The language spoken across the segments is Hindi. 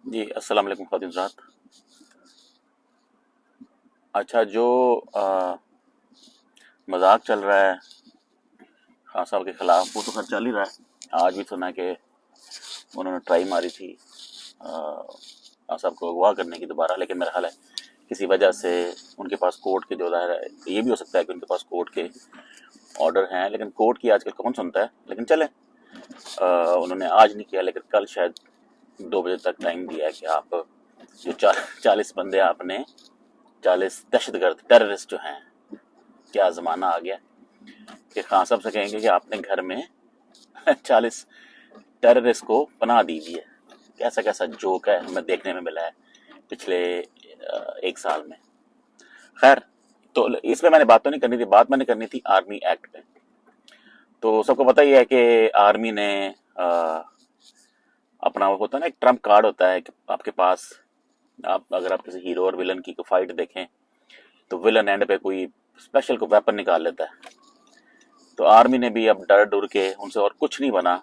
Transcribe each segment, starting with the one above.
जी, अस्सलाम वालेकुम ख़ातिन साहब। अच्छा, जो मज़ाक चल रहा है खान साहब के ख़िलाफ़, वो तो खैर चल ही रहा है। आज भी सुना कि उन्होंने ट्राई मारी थी खान साहब को अगवा करने की दोबारा, लेकिन मेरा ख्याल है किसी वजह से उनके पास कोर्ट के जो ज़ाहिर है, ये भी हो सकता है कि उनके पास कोर्ट के ऑर्डर हैं, लेकिन कोर्ट की आजकल कौन सुनता है। लेकिन चलें, उन्होंने आज नहीं किया, लेकिन कल शायद 2 बजे तक टाइम दिया है कि आप जो 40 बंदे आपने, 40 दहशतगर्द टेररिस्ट जो हैं, क्या ज़माना आ गया कि खान साहब से कहेंगे कि आपने घर में 40 टेररिस्ट को पनाह दी हुई है। कैसा कैसा जोक है हमें देखने में मिला है पिछले 1 साल में। खैर, तो इस पे मैंने बात तो नहीं करनी थी, बात मैंने करनी थी आर्मी एक्ट पे। तो सबको पता ही है कि आर्मी ने अपना, वो होता है ना, एक ट्रम्प कार्ड होता है कि आपके पास, आप अगर आप किसी हीरो और विलन की फाइट देखें तो विलन एंड पे कोई स्पेशल को वेपन निकाल लेता है। तो आर्मी ने भी अब डर डर के, उनसे और कुछ नहीं बना,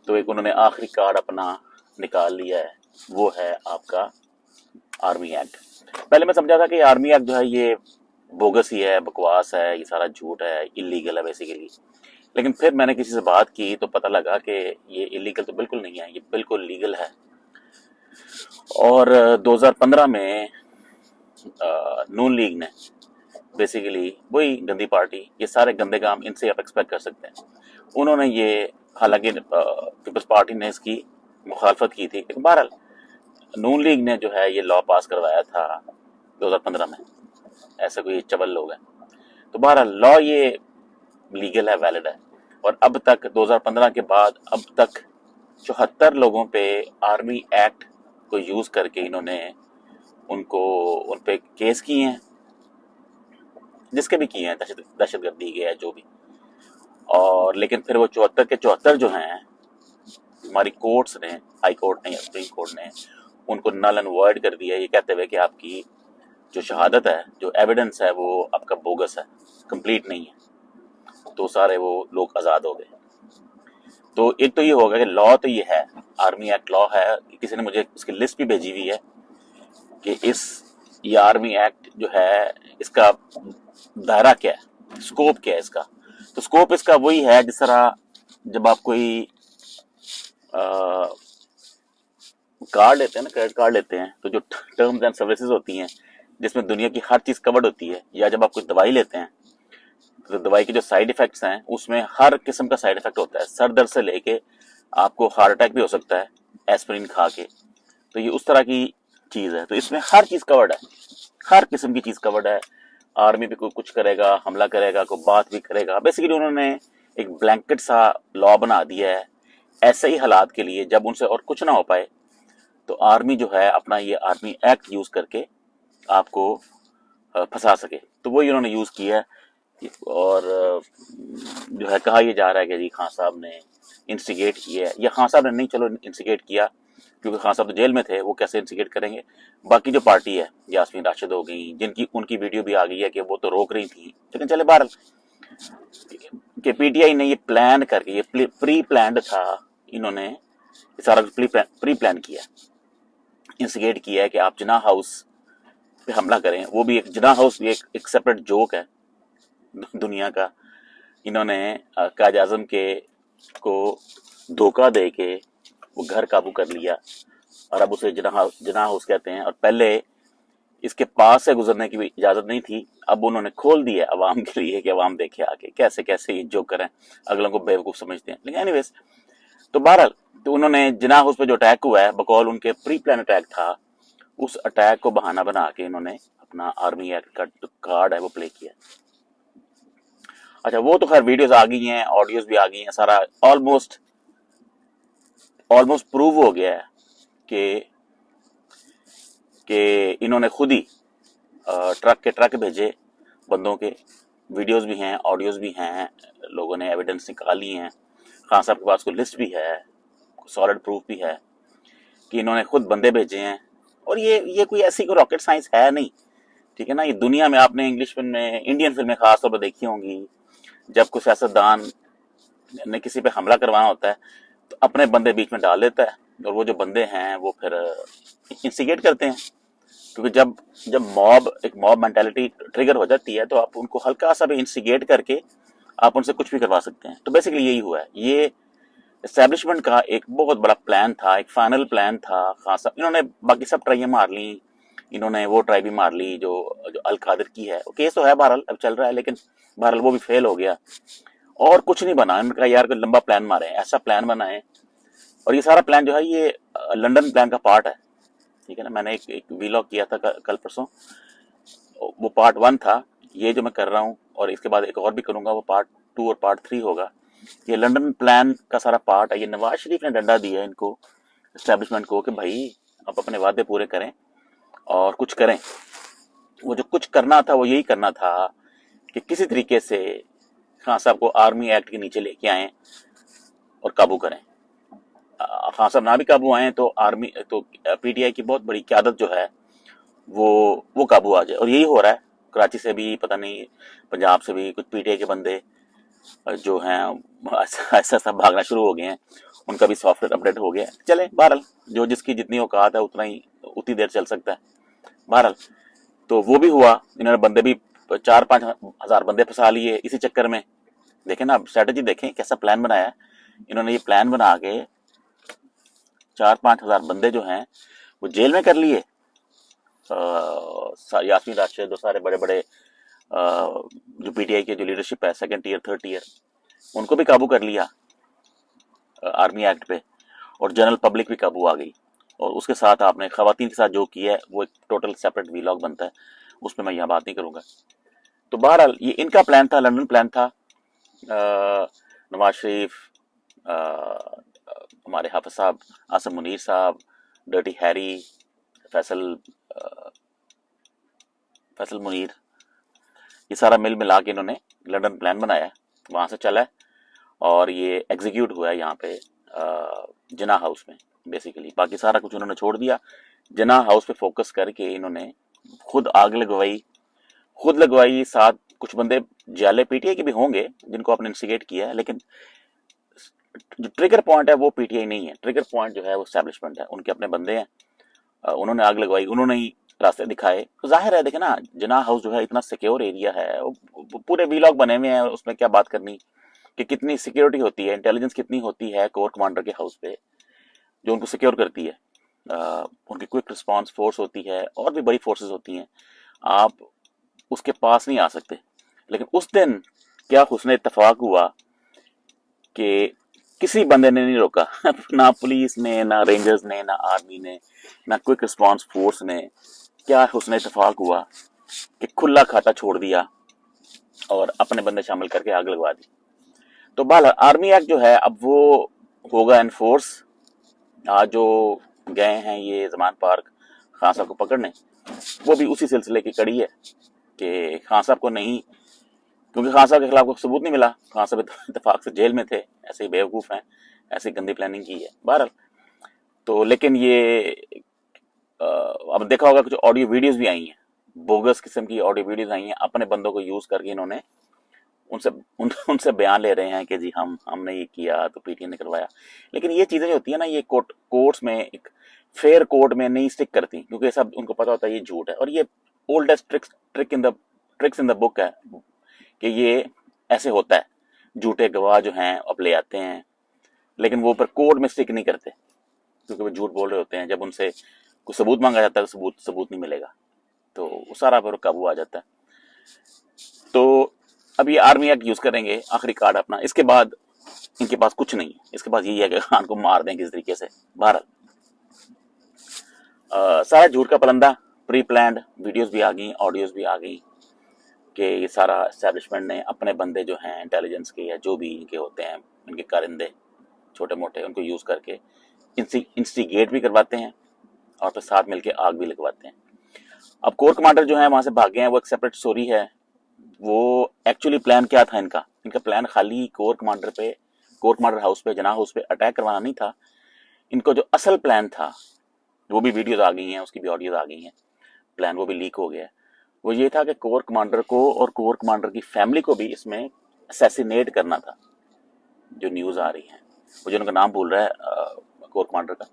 तो एक उन्होंने आखिरी कार्ड अपना निकाल लिया है। वो है आपका आर्मी एक्ट। पहले मैं समझा था कि आर्मी एक्ट जो है ये बोगस ही है, बकवास है, ये सारा झूठ है, इलीगल है बेसिकली। लेकिन फिर मैंने किसी से बात की तो पता लगा कि ये इलीगल तो बिल्कुल नहीं है, ये बिल्कुल लीगल है। और 2015 में नून लीग ने, बेसिकली वही गंदी पार्टी, ये सारे गंदे काम इनसे आप एक्सपेक्ट कर सकते हैं। उन्होंने ये, हालांकि पीपल्स पार्टी ने इसकी मुखालफत की थी, लेकिन बहरहाल नून लीग ने जो है ये लॉ पास करवाया था 2015 में। ऐसे कोई चबल लोग हैं, तो बहरहाल लॉ ये लीगल है, वैलिड है। और अब तक 2015 के बाद अब तक 74 लोगों पे आर्मी एक्ट को यूज करके इन्होंने उनको, उन पे केस किए हैं, जिसके भी किए हैं, दहशतगर्दी के है जो भी। और लेकिन फिर वो 74 के 74 जो हैं, हमारी कोर्ट्स ने, हाई कोर्ट ने या सुप्रीम कोर्ट ने उनको नल एंड वॉइड कर दिया, ये कहते हुए कि आपकी जो शहादत है, जो एविडेंस है, वो आपका बोगस है, कंप्लीट नहीं है। तो सारे वो लोग आज़ाद हो गए। तो एक तो ये होगा कि लॉ तो ये है, आर्मी एक्ट लॉ है। किसी ने मुझे उसकी लिस्ट भी भेजी हुई है कि ये आर्मी एक्ट जो है, इसका दायरा क्या है, स्कोप क्या है इसका। तो स्कोप इसका वही है, जिस तरह जब आप कोई कार्ड लेते हैं ना, क्रेडिट कार्ड लेते हैं, तो जो टर्म्स एंड सर्विसेज होती हैं, जिसमें दुनिया की हर चीज कवर्ड होती है, या जब आप कोई दवाई लेते हैं तो दवाई के जो साइड इफेक्ट्स हैं, उसमें हर किस्म का साइड इफेक्ट होता है। सर दर्द से लेके आपको हार्ट अटैक भी हो सकता है एस्पिरिन खा के। तो ये उस तरह की चीज है, तो इसमें हर चीज कवर्ड है, हर किस्म की चीज कवर्ड है। आर्मी पे कोई कुछ करेगा, हमला करेगा, कोई बात भी करेगा, बेसिकली उन्होंने एक ब्लैंकेट सा लॉ बना दिया है ऐसे ही हालात के लिए जब उनसे और कुछ ना हो पाए, तो आर्मी जो है अपना ये आर्मी एक्ट यूज करके आपको फंसा सके। तो वही उन्होंने यूज किया है। और जो है, कहा यह जा रहा है कि जी खान साहब ने इंस्टिगेट किया है, या खान साहब ने नहीं, चलो इंस्टिगेट किया, क्योंकि खान साहब तो जेल में थे, वो कैसे इंस्टिगेट करेंगे। बाकी जो पार्टी है, यास्मीन राशिद हो गई, जिनकी उनकी वीडियो भी आ गई है कि वो तो रोक रही थी, लेकिन चले बहरहाल कि पीटीआई ने ये प्लान करके, ये प्री प्लान्ड था, इन्होंने सारा प्री प्लान किया, इंस्टिगेट किया है कि आप जिन्ना हाउस पे हमला करें। वो भी एक, जिन्ना हाउस भी एक सेपरेट जोक है दुनिया का। इन्होंने कायद आजम के को धोखा दे के वो घर काबू कर लिया, और अब उसे जिन्ना हाउस कहते हैं। और पहले इसके पास से गुजरने की भी इजाजत नहीं थी, अब उन्होंने खोल दिया अवाम के लिए कि अवाम देखे आके कैसे कैसे ये जो करें, अगलों को बेवकूफ समझते हैं। लेकिन एनीवेज, तो बहरहाल, तो उन्होंने जिन्ना हाउस पे जो अटैक हुआ है, बकौल उनके प्री प्लान अटैक था, उस अटैक को बहाना बना के इन्होंने अपना आर्मी एक्ट का कार्ड है वो प्ले किया। अच्छा, वो तो खैर वीडियोस आ गई हैं, ऑडियोज भी आ गई हैं, सारा ऑलमोस्ट ऑलमोस्ट प्रूव हो गया है कि इन्होंने खुद ही ट्रक के ट्रक भेजे बंदों के। वीडियोस भी हैं, ऑडियोज भी हैं, लोगों ने एविडेंस निकाली हैं। खान साहब के पास कोई लिस्ट भी है, सॉलिड प्रूफ भी है कि इन्होंने खुद बंदे भेजे हैं। और ये कोई ऐसी कोई रॉकेट साइंस है नहीं, ठीक है ना। ये दुनिया में आपने इंग्लिश फिल्में, इंडियन फिल्में खासतौर पर देखी होंगी, जब कोई सियासतदान ने किसी पे हमला करवाना होता है तो अपने बंदे बीच में डाल देता है, और वो जो बंदे हैं वो फिर इंस्टिगेट करते हैं, क्योंकि जब जब मॉब एक मॉब मेंटालिटी ट्रिगर हो जाती है तो आप उनको हल्का सा भी इंस्टिगेट करके आप उनसे कुछ भी करवा सकते हैं। तो बेसिकली यही हुआ है। ये एस्टेब्लिशमेंट का एक बहुत बड़ा प्लान था, एक फाइनल प्लान था खासा। इन्होंने बाकी सब ट्राइयां मार ली, इन्होंने वो ट्राई भी मार ली जो जो अल कादिर की है। केस तो है बहरहाल, अब चल रहा है, लेकिन बहरहाल वो भी फेल हो गया और कुछ नहीं बना। इनका यार कोई लंबा प्लान मारे, ऐसा प्लान बनाए। और ये सारा प्लान जो है ये लंदन प्लान का पार्ट है, ठीक है ना। मैंने एक वीलॉग किया था कल परसों, वो पार्ट 1 था। ये जो मैं कर रहा हूँ और इसके बाद एक और भी करूंगा, वो पार्ट 2 और पार्ट 3 होगा। ये लंदन प्लान का सारा पार्ट है। ये नवाज शरीफ ने डंडा दिया है इनको, एस्टेब्लिशमेंट को, कि भाई आप अपने वादे पूरे करें और कुछ करें। वो जो कुछ करना था वो यही करना था कि किसी तरीके से खान साहब को आर्मी एक्ट के नीचे लेके आए और काबू करें। खान साहब ना भी काबू आए तो आर्मी तो पीटीआई की बहुत बड़ी क़यादत जो है वो काबू आ जाए। और यही हो रहा है। कराची से भी, पता नहीं पंजाब से भी कुछ पीटीआई के बंदे जो हैं ऐसा ऐसा भागना शुरू हो गए हैं। उनका भी सॉफ्टवेयर अपडेट हो गया है। चले बहरहाल, जो जिसकी जितनी औकात है उतनी देर चल सकता है। बहरहाल तो वो भी हुआ। इन्होंने बंदे भी 4-5 हजार बंदे फंसा लिए इसी चक्कर में। देखें ना, स्ट्रेटेजी देखें, कैसा प्लान बनाया है इन्होंने। ये प्लान बना के 4-5 हजार बंदे जो हैं वो जेल में कर लिए। यास्मीन राशिद, दो सारे बड़े बड़े जो पीटीआई के जो लीडरशिप है, 2nd टियर 3rd टियर, उनको भी काबू कर लिया आर्मी एक्ट पे। और जनरल पब्लिक भी काबू आ गई। और उसके साथ आपने खवातीन के साथ जो किया है वो एक टोटल सेपरेट वीलॉग बनता है, उसमें मैं यहाँ बात नहीं करूंगा। तो बहरहाल ये इनका प्लान था, लंदन प्लान था। नवाज शरीफ, हमारे हाफिज साहब, आसम मुनीर साहब, डर्टी हैरी, फैसल फैसल मुनीर, ये सारा मिल मिला के इन्होंने लंदन प्लान बनाया, वहां से चला है और ये एग्जीक्यूट हुआ है यहाँ पे जिना हाउस में बेसिकली। बाकी सारा कुछ उन्होंने छोड़ दिया। जिना हाउस पे फोकस करके इन्होंने खुद आग लगवाई। साथ कुछ बंदे जाले पीटीआई के भी होंगे जिनको आपने इंस्टिगेट किया है, लेकिन जो ट्रिगर पॉइंट है वो पीटीआई नहीं है। ट्रिगर पॉइंट जो है वो एस्टैब्लिशमेंट है, उनके अपने बंदे हैं। उन्होंने आग लगवाई, उन्होंने ही रास्ते दिखाए। तो जाहिर है, देखे ना, जिना हाउस जो है इतना सिक्योर एरिया है। वो पूरे वीलॉग बने हुए हैं, उसमें क्या बात करनी कि कितनी सिक्योरिटी होती है, इंटेलिजेंस कितनी होती है कोर कमांडर के हाउस पे जो उनको सिक्योर करती है। उनकी क्विक रिस्पांस फोर्स होती है और भी बड़ी फोर्सेस होती हैं, आप उसके पास नहीं आ सकते। लेकिन उस दिन क्या हुस्न इत्तेफाक हुआ कि किसी बंदे ने नहीं रोका ना पुलिस ने, ना रेंजर्स ने, ना आर्मी ने, ना क्विक रिस्पांस फोर्स ने। क्या हुस्न इत्तेफाक हुआ कि खुला खाता छोड़ दिया और अपने बंदे शामिल करके आग लगवा दी। तो बहरहाल आर्मी एक्ट जो है अब वो होगा एनफोर्स। आज जो गए हैं ये जमान पार्क खान साहब को पकड़ने, वो भी उसी सिलसिले की कड़ी है कि खान साहब को नहीं, क्योंकि खान साहब के खिलाफ कोई सबूत नहीं मिला। खान साहब इत्तेफाक से जेल में थे, ऐसे ही बेवकूफ हैं, ऐसी गंदी प्लानिंग की है बहरहाल। तो लेकिन ये अब देखा होगा कुछ ऑडियो वीडियोस भी आई हैं, बोगस किस्म की ऑडियो वीडियोस आई हैं। अपने बंदों को यूज करके इन्होंने उनसे बयान ले रहे हैं कि जी हमने ये किया तो पीटीआई ने करवाया। लेकिन ये चीजें जो होती है ना, ये कोर्ट्स में, एक फेयर कोर्ट में नहीं स्टिक करती, क्योंकि सब उनको पता होता है ये झूठ है। और ये oldest tricks in the book है कि ये ऐसे होता है। झूठे गवाह जो हैं अब ले आते हैं, लेकिन वो ऊपर कोर्ट में स्टिक नहीं करते, क्योंकि वो झूठ बोल रहे होते हैं। जब उनसे कुछ सबूत मांगा जाता है तो सबूत नहीं मिलेगा, तो वो सारा पर काबू आ जाता है। तो अब ये आर्मी एक्ट यूज करेंगे, आखिरी कार्ड अपना। इसके बाद इनके पास कुछ नहीं है। इसके पास यही है कि खान को मार दें किस तरीके से। बहरहाल सारा झूठ का पलंदा, प्री प्लान्ड वीडियोस भी आ गई, ऑडियोज भी आ गई कि ये सारा एस्टेब्लिशमेंट ने अपने बंदे जो हैं इंटेलिजेंस के या जो भी इनके होते हैं, इनके कारिंदे छोटे मोटे, उनको यूज करके इंस्टिगेट भी करवाते हैं और फिर साथ मिलके आग भी लगवाते हैं। अब कोर कमांडर जो है वहां से भागे हैं, वो एक सेपरेट स्टोरी है। वो एक्चुअली प्लान क्या था इनका प्लान खाली कोर कमांडर हाउस पे, जना हाउस पे अटैक करवाना नहीं था। इनको जो असल प्लान था, वो भी वीडियोज आ गई हैं, उसकी भी ऑडियोज आ गई हैं, प्लान वो भी लीक हो गया। वो ये था कि कोर कमांडर को और कोर कमांडर की फैमिली को भी इसमें असैसिनेट करना था। जो न्यूज आ रही है, वो जो उनका नाम भूल रहा है कोर कमांडर का,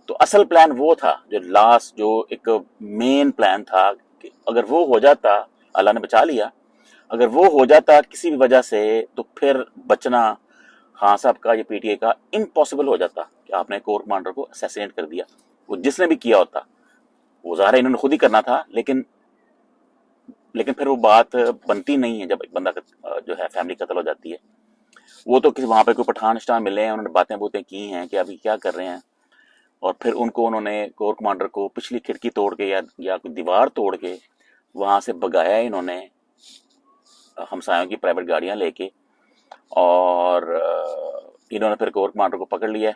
तो असल प्लान वो था, जो लास्ट जो एक मेन प्लान था, कि अगर वो हो जाता, अल्लाह ने बचा लिया, अगर वो हो जाता किसी भी वजह से, तो फिर बचना खान साहब का, ये पीटीआई का इम्पॉसिबल हो जाता कि आपने कोर कमांडर को असैसिनेट कर दिया। वो जिसने भी किया होता, वो ज़ाहिर है इन्होंने खुद ही करना था, लेकिन फिर वो बात बनती नहीं है जब एक बंदा जो है फैमिली कत्ल हो जाती है। वो तो किसी वहां पे कोई पठान स्टान मिले हैं, उन्होंने बातें बूतें की हैं कि अभी क्या कर रहे हैं, और फिर उनको उन्होंने कोर कमांडर को पिछली खिड़की तोड़ के या कोई दीवार तोड़ के वहां से भगाया इन्होंने, हमसायों की प्राइवेट गाड़ियां लेके, और इन्होंने फिर कोर कमांडर को पकड़ लिया,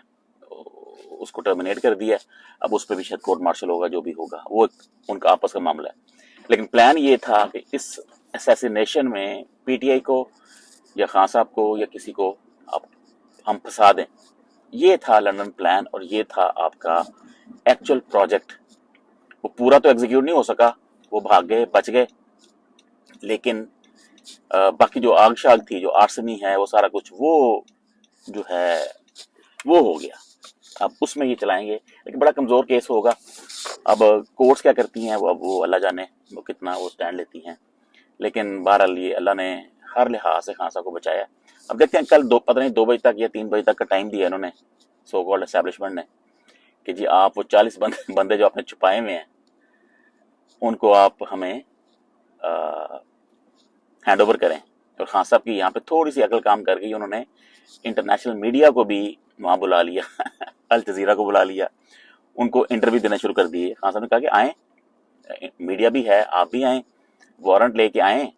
उसको टर्मिनेट कर दिया। अब उस पर भी शायद कोर्ट मार्शल होगा, जो भी होगा वो उनका आपस का मामला है। लेकिन प्लान ये था कि इस असैसिनेशन में पीटीआई को या खान साहब को या किसी को आप हम फंसा दें। ये था लंदन प्लान, और ये था आपका एक्चुअल प्रोजेक्ट। वो पूरा तो एग्जीक्यूट नहीं हो सका, वो भाग गए, बच गए, लेकिन बाकी जो आग शाग थी, जो आर्सनी है, वो सारा कुछ वो जो है वो हो गया। अब उसमें ये चलाएंगे, लेकिन बड़ा कमजोर केस होगा। अब कोर्ट्स क्या करती हैं, वो अब वो अल्लाह जाने वो कितना वो स्टैंड लेती हैं। लेकिन बहरहाल ये अल्लाह ने हर लिहाज से खान साहब को बचाया। अब देखते हैं, कल पता नहीं 2 बजे तक या 3 बजे तक का टाइम दिया इन्होंने, सो कॉल्ड एस्टैब्लिशमेंट ने, कि जी आप वो 40 बंदे जो आपने छुपाए हुए हैं, उनको आप हमें हैंड ओवर करें। और खान साहब की यहाँ पे थोड़ी सी अकल काम कर गई, उन्होंने इंटरनेशनल मीडिया को भी वहां बुला लिया अल जजीरा को बुला लिया, उनको इंटरव्यू देना शुरू कर दिए। खान साहब ने कहा कि आए, मीडिया भी है, आप भी आए, वारंट लेके आए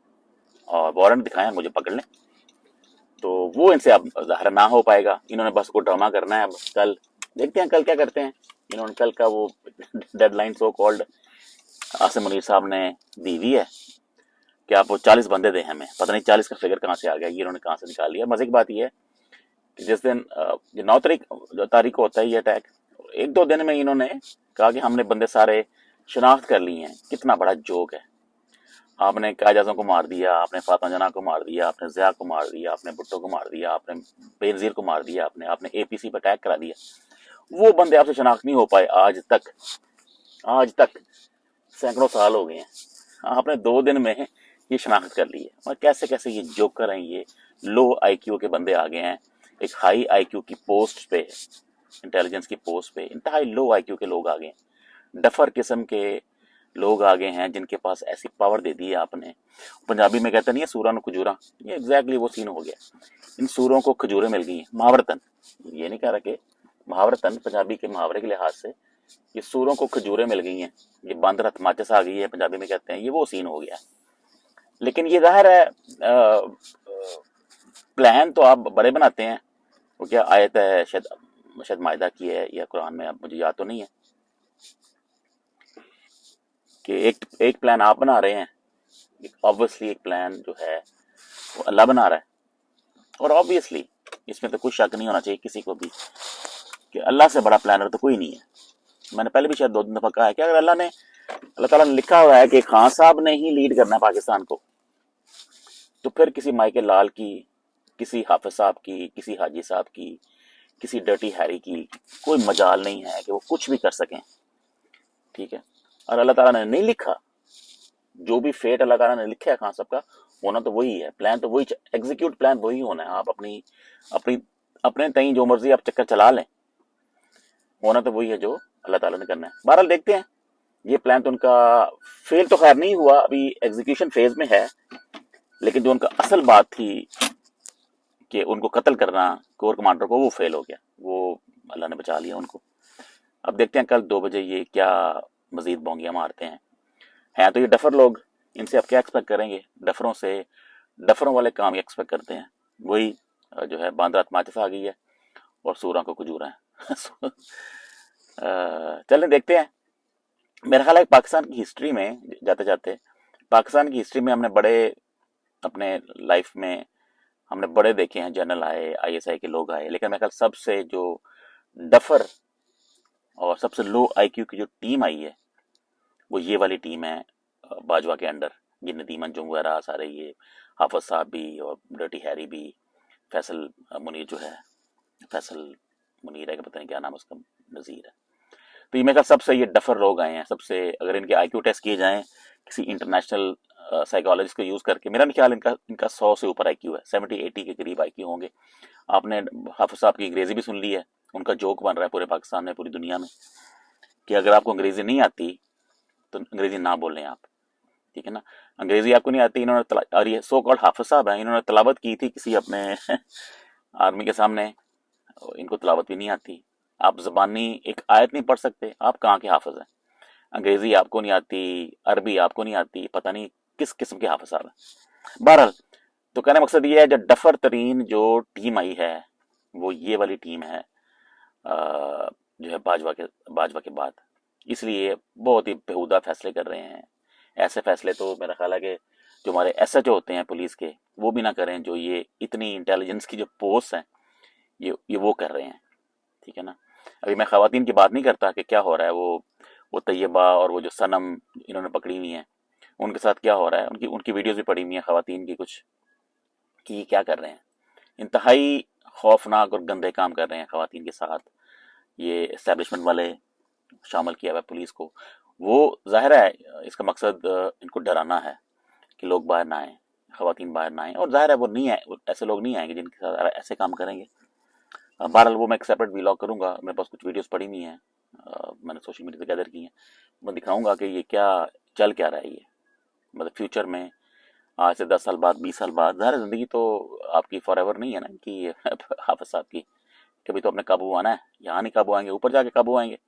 और वारंट दिखाएं, मुझे पकड़ लें। तो वो इनसे अब ज़ाहिर ना हो पाएगा, इन्होंने बस को ड्रामा करना है। अब कल देखते हैं कल क्या करते हैं। इन्होंने कल का वो deadline so called Asim Munir साहब ने दी हुई है कि आप वो 40 बंदे दें हमें। पता नहीं 40 का फिगर कहाँ से आ गया, ये इन्होंने कहाँ से निकाल लिया। मजे की बात ये है कि जिस दिन जो 9 तारीख को होता है ये अटैक, 1-2 दिन में इन्होंने कहा कि हमने बंदे सारे शनाख्त कर लिए हैं। कितना बड़ा जोक है। आपने कायद आज़म को मार दिया, आपने फातिमा जना को मार दिया, आपने ज़िया को मार दिया, आपने भुट्टो को मार दिया, आपने बेनज़ीर को मार दिया, आपने एपीसी पर अटैक करा दिया। वो बंदे आपसे शनाख्त नहीं हो पाए आज तक सैकड़ों साल हो गए हैं। आपने 2 दिन में ये शनाख्त कर ली है। और कैसे कैसे ये जोकर हैं, ये लो आईक्यू के बंदे आ गए हैं एक हाई आईक्यू की पोस्ट पे, इंटेलिजेंस की पोस्ट पे इंतहाई लो आईक्यू के लोग आ गए हैं, डफर किस्म के लोग आ गए हैं, जिनके पास ऐसी पावर दे दी है आपने। पंजाबी में कहते नहीं है सूरा न खजूरा, ये एग्जैक्टली वो सीन हो गया। इन सूरों को खजूरें मिल गई हैं, मुहावरतन, ये नहीं कह रहा कि मुहावरतन पंजाबी के मुहावरे के लिहाज से ये सूरों को खजूरें मिल गई हैं, ये बंदर हथमाचस आ गई है, पंजाबी में कहते हैं, ये वो सीन हो गया। लेकिन ये जाहिर है प्लान तो आप बड़े बनाते हैं। वो क्या आयत है, शायद मायदा की है या कुरान में, अब मुझे याद तो नहीं है, कि एक प्लान आप बना रहे हैं, ऑब्वियसली एक प्लान जो है वो अल्लाह बना रहा है। और ऑब्वियसली इसमें तो कोई शक नहीं होना चाहिए किसी को भी कि अल्लाह से बड़ा प्लानर तो कोई नहीं है। मैंने पहले भी शायद 2 दिन दफा कहा है कि अगर अल्लाह ताला ने लिखा हुआ है कि खान साहब ने ही लीड करना है पाकिस्तान को, तो फिर किसी माइके लाल की, किसी हाफिज साहब की, किसी हाजी साहब की, किसी डर्टी हैरी की कोई मजाल नहीं है कि वो कुछ भी कर सकें। ठीक है, और अल्लाह ताला ने नहीं लिखा, जो भी फेट अल्लाह ताला ने लिखा है खान साहब का, होना तो वही है, प्लान तो वही, एग्जीक्यूट प्लान वही होना है। आप अपनी अपने तई जो मर्जी आप चक्कर चला लें, होना तो वही है जो अल्लाह ताला ने करना है। बहरहाल देखते हैं, ये प्लान तो उनका फेल तो खैर नहीं हुआ, अभी एग्जीक्यूशन फेज में है, लेकिन जो उनका असल बात थी कि उनको कत्ल करना कोर कमांडर को, वो फेल हो गया, वो अल्लाह ने बचा लिया उनको। अब देखते हैं कल 2 बजे ये क्या मजीद बोंगियां मारते हैं तो ये डफर लोग, इनसे आप क्या एक्सपेक्ट करेंगे? डफरों वाले काम एक्सपेक्ट करते हैं, वही जो है बांद्रा माचिस आ गई है और सूरा को खजूरा है चलें देखते हैं। मेरा ख्याल है पाकिस्तान की हिस्ट्री में जाते जाते, पाकिस्तान की हिस्ट्री में हमने बड़े, अपने लाइफ में हमने बड़े देखे हैं, जनरल आए, आईएसआई के लोग आए, लेकिन मेरे ख्याल सबसे जो डफर और सबसे लो आईक्यू की जो टीम आई है, वो ये वाली टीम है बाजवा के अंडर। ये नदीम अंजुम वगैरह सारे, ये हाफिज साहब भी और डर्टी हैरी भी, फैसल मुनीर जो है, फैसल मुनीर है कि पता नहीं क्या नाम उसका, नज़ीर है, तो ये मेरे ख्याल सबसे ये डफर लोग आए हैं सबसे। अगर इनके आईक्यू टेस्ट किए जाएं किसी इंटरनेशनल साइकोलॉजिस्ट को यूज करके, मेरा नहीं ख्याल इनका इनका 100 से ऊपर आईक्यू है, 70-80 के करीब आईक्यू होंगे। आपने हाफिज साहब की अंग्रेजी भी सुन ली है, उनका जोक बन रहा है पूरे पाकिस्तान में, पूरी दुनिया में, कि अगर आपको अंग्रेजी नहीं आती तो अंग्रेजी ना बोलें आप, ठीक है ना। अंग्रेजी आपको नहीं आती, इन्होंने और ये सो कॉल्ड हाफिज साहब हैं, इन्होंने तलावत की थी किसी अपने आर्मी के सामने, इनको तलावत भी नहीं आती। आप जबानी एक आयत नहीं पढ़ सकते, आप कहाँ के हाफिज हैं। अंग्रेजी आपको नहीं आती, अरबी आपको नहीं आती, पता नहीं किस किस्म के हाफिज साहब हैं। बहरहाल, तो कहने का मकसद ये है, जो डफर तरीन जो टीम आई है वो ये वाली टीम है जो है बाजवा के बाद। इसलिए बहुत ही बेहुदा फैसले कर रहे हैं। ऐसे फैसले तो मेरा ख्याल है कि जो हमारे एसएचओ होते हैं पुलिस के, वो भी ना करें, जो ये इतनी इंटेलिजेंस की जो पोस्ट हैं ये वो कर रहे हैं, ठीक है ना। अभी मैं खवातीन की बात नहीं करता कि क्या हो रहा है, वो तैयबा और वो जो सनम इन्होंने पकड़ी हुई हैं उनके साथ क्या हो रहा है, उनकी उनकी वीडियोस भी पड़ी हुई हैं खवातीन की कुछ, कि ये क्या कर रहे हैं। इंतहाई खौफनाक और गंदे काम कर रहे हैं खवातीन के साथ ये एस्टेब्लिशमेंट वाले, शामिल किया हुआ है पुलिस को। वो जाहिर है इसका मकसद इनको डराना है कि लोग बाहर ना आए, खवातीन बाहर ना आए, और जाहिर है वो नहीं आए, ऐसे लोग नहीं आएंगे जिनके साथ ऐसे काम करेंगे। बहरहाल वो मैं एक सेपरेट व्लॉग करूंगा, मेरे पास कुछ वीडियोस पड़ी हुई हैं, मैंने सोशल मीडिया से गैदर की हैं, मैं दिखाऊंगा कि ये क्या चल क्या रहा है। ये मतलब फ्यूचर में आज से 10 साल बाद, 20 साल बाद, ज़ाहिर है ज़िंदगी तो आपकी फॉर एवर नहीं है ना कि हाफिज साहब की, कभी तो अपने काबू आना है, यहाँ नहीं काबू आएंगे, ऊपर जाके काबू आएंगे,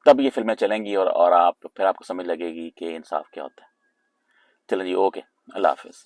तब ये फिल्में चलेंगी और आप फिर आपको समझ लगेगी कि इंसाफ क्या होता है। चलें जी, ओके, अल्लाह हाफिज़।